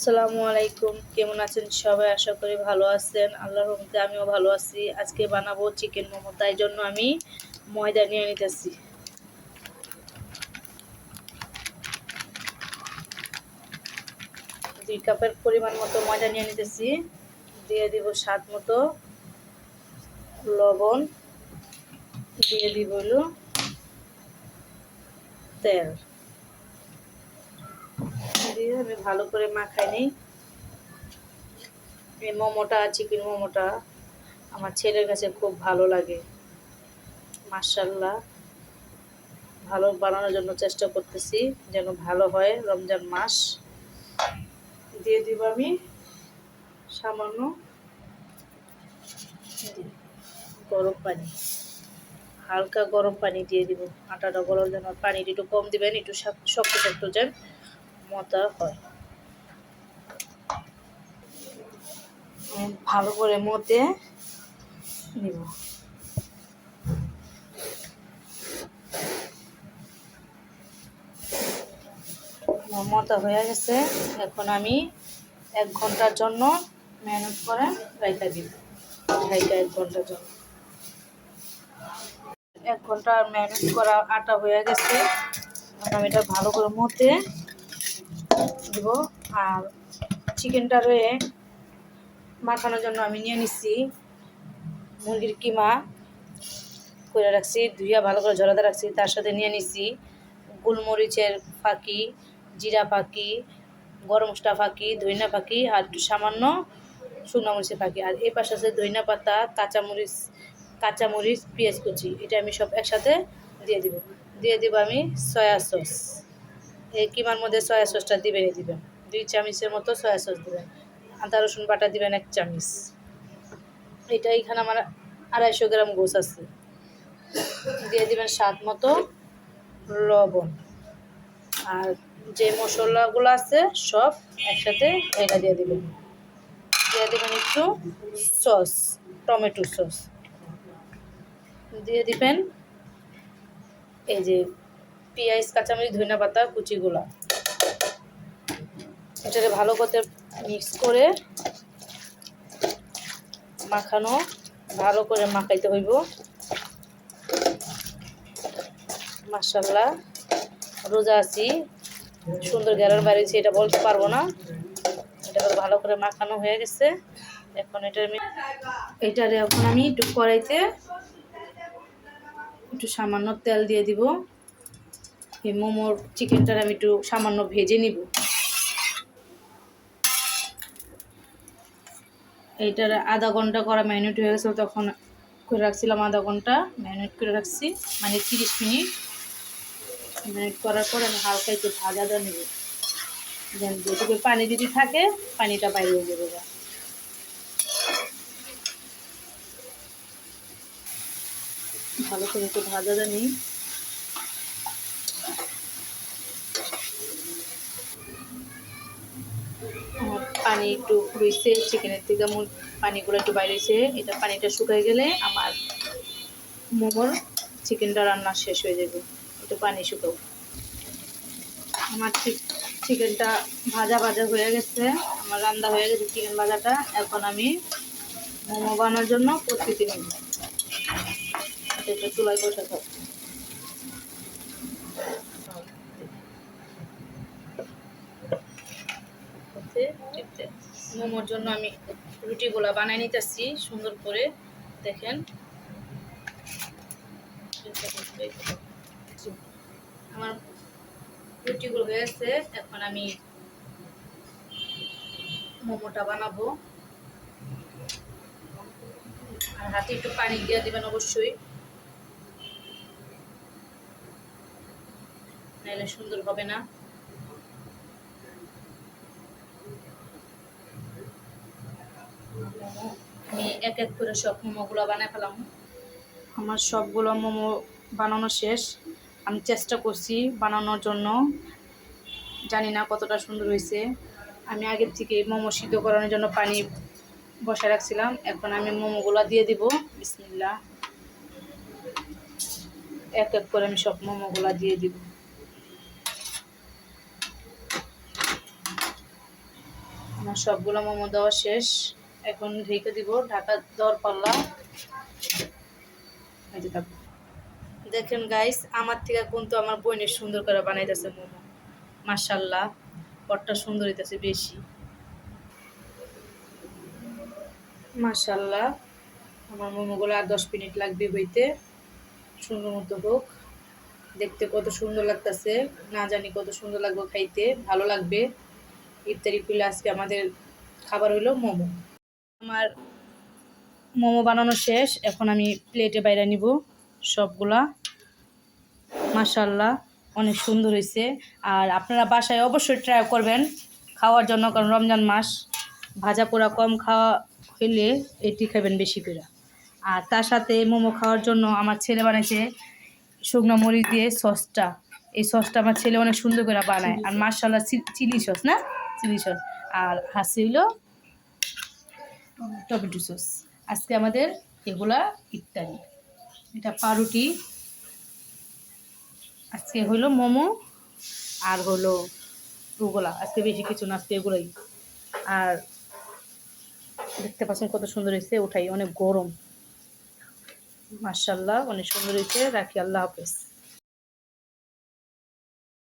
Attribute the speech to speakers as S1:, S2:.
S1: আসসালামু আলাইকুম, কেমন আছেন সবাই? আশা করি ভালো আছেন। আল্লাহর রহমতে আমিও ভালো আছি। আজকে বানাবো চিকেন মোমো, তাই জন্য আমি ময়দা নিয়ে নিতেছি। 2 কাপের পরিমাণ মতো ময়দা নিয়ে নিতেছি। দিয়ে দিব স্বাদ মতো লবণ, দিয়ে দিব হলো তেল, দিয়ে আমি ভালো করে মাখাই নিই। এই মোমোটা, চিকেন মোমোটা আমার ছেলের কাছে খুব ভালো লাগে। মাশাআল্লাহ, ভালো বানানোর জন্য চেষ্টা করতেছি যেন ভালো হয়। রমজান মাস। দিয়ে দিব আমি সামান্য গরম পানি, হালকা গরম পানি দিয়ে দিব। আটাটা গলার জন্য পানিটা একটু কম দিবেন, একটু শক্ত শক্ত যেন মতা হয়। ভালো করে মতে নিব। মতা হয়ে গেছে। এখন আমি 1 ঘন্টার জন্য ম্যারিনেট করে রাইখা দিব। 1 ঘন্টার জন্য 1 ঘন্টা ম্যারিনেট করা আটা হয়ে গেছে। এখন আমি এটা ভালো করে মতে দিব। আর চিকেনটা রয়ে মাখানোর জন্য আমি নিয়ে নিচ্ছি মুরগির কিমা করে রাখছি, ধুইয়া ভালো করে ঝরাতে রাখছি। তার সাথে নিয়ে নিচ্ছি গোলমরিচের ফাঁকি, জিরা ফাঁকি, গরম মশলা ফাঁকি, ধনিয়া ফাঁকি আর একটু সামান্য শুকনো মরিচের ফাঁকি। আর এই পাশে আছে ধনিয়া পাতা, কাঁচামরিচ, পেঁয়াজ কুচি। এটা আমি সব একসাথে দিয়ে দিব। দিয়ে দিব আমি সয়া সস। এই কিমার মধ্যে সয়া সসটা দিবেন 2 চামচের মতো সয়া সস দিবেন। আদা রসুন বাটা দিবেন 1 চামচ। এটা এখানে আমার 250 গ্রাম গোস আছে। দিয়ে দিবেন স্বাদ মতো লবণ। আর যে মশলাগুলো আছে সব একসাথে এটা দিয়ে দিবেন। দিয়ে দিবেন একটু সস, টমেটো সস দিয়ে দিবেন। এই যে পেঁয়াজ, কাঁচামরিচ, ধনিয়া পাতা কুচিগুলা, এটাকে ভালো করে মিক্স করে মাখানো, ভালো করে মাখাইতে হইব। মাশাআল্লাহ, রোজা আছি, সুন্দর গ্যারার বাড়িয়েছি এটা বলতে পারবো না। এটা ভালো করে মাখানো হয়ে গেছে। এখন এটারে এখন আমি একটু কড়াইতে একটু সামান্য তেল দিয়ে দিব। এই মোমোর চিকেনটার আমি একটু সামান্য ভেজে নিব। এইটার আধা ঘন্টা করা ম্যারিনেট হয়ে গেছে, তখন করে রাখছিলাম আধা ঘন্টা ম্যারিনেট করে রাখছি, মানে 30 মিনিট ম্যারিনেট করার পর আমি হালকা একটু ভাজা দিয়ে নেব। যেন যেটুকু পানি যদি থাকে পানিটা বাইরে হয়ে যাবে। ভালো করে একটু ভাজা দিয়ে নিই। পানি একটু হয়েছে চিকেনের থেকে, পানিগুলো একটু বাইরে হয়েছে। এটা পানিটা শুকায় গেলে আমার মোমোর চিকেনটা রান্না শেষ হয়ে যাবে। একটু পানি শুকাও। আমার চিকেনটা ভাজা ভাজা হয়ে গেছে, আমার রান্না হয়ে গেছে চিকেন ভাজাটা। এখন আমি মোমো বানানোর জন্য প্রস্তুতি নিব। এটা চুলায় বসে থাকবো। মোমোর জন্য আমি রুটিগুলা বানিয়ে নিতেছি সুন্দর করে, দেখেন। আমার রুটিগুলো হয়ে গেছে। এখন আমি মোমোটা বানাবো। আর হাতে একটু পানি দিয়ে দিবেন অবশ্যই, নাহলে সুন্দর হবে না। আমি এক এক করে সব মোমোগুলো বানায় ফেলাম। আমার সবগুলো মোমো বানানো শেষ। আমি চেষ্টা করছি বানানোর জন্য, জানি না কতটা সুন্দর হয়েছে। আমি আগের থেকে মোমো সিদ্ধ করানোর জন্য পানি বসায় রাখছিলাম। এখন আমি মোমোগুলো দিয়ে দিব। বিসমিল্লাহ। এক এক করে আমি সব মোমোগুলো দিয়ে দিব। আমার সবগুলো মোমো দেওয়া শেষ। এখন ঢেকে দিব, ঢাকা দেওয়ার পাল্লা। দেখেন গাইস, আমার থেকে কিন্তু আমার বোনের সুন্দর করে বানাইতেছে মোমো। মাশাআল্লাহ, বড়টা সুন্দর হইতেছে বেশি। মাশাআল্লাহ, আমার মোমোগুলো আর 10 মিনিট লাগবে হইতে, সুন্দর মতো হোক। দেখতে কত সুন্দর লাগতেছে, না জানি কত সুন্দর লাগবে খাইতে, ভালো লাগবে। ইফতারি করলে আজকে আমাদের খাবার হইলো মোমো। আমার মোমো বানানো শেষ, এখন আমি প্লেটে বাইরে নিব সবগুলা। মাশাআল্লাহ, অনেক সুন্দর হয়েছে। আর আপনারা বাসায় অবশ্যই ট্রাই করবেন খাওয়ার জন্য, কারণ রমজান মাস ভাজা পোড়া কম খাওয়া হইলে এটি খাবেন বেশি করে। আর তার সাথে মোমো খাওয়ার জন্য আমার ছেলে বানাইছে শুকনো মরিচ দিয়ে সসটা। এই সসটা আমার ছেলে অনেক সুন্দর করে বানায়। আর মাশাআল্লাহ, চিলি সস না, চিলি সস। আর হাসি হইল টমেটো সস। আজকে আমাদের এগুলা ইফতারি। এটা পাউরুটি, আজকে হইলো মোমো, আর হলো ওগুলা। আজকে বেশি কিছু না, আজকে এগুলোই। আর দেখতে পাচ্ছেন কত সুন্দর হয়েছে, ওঠাই অনেক গরম। মাশাআল্লাহ, অনেক সুন্দর হয়েছে। রাখি, আল্লাহ হাফেজ।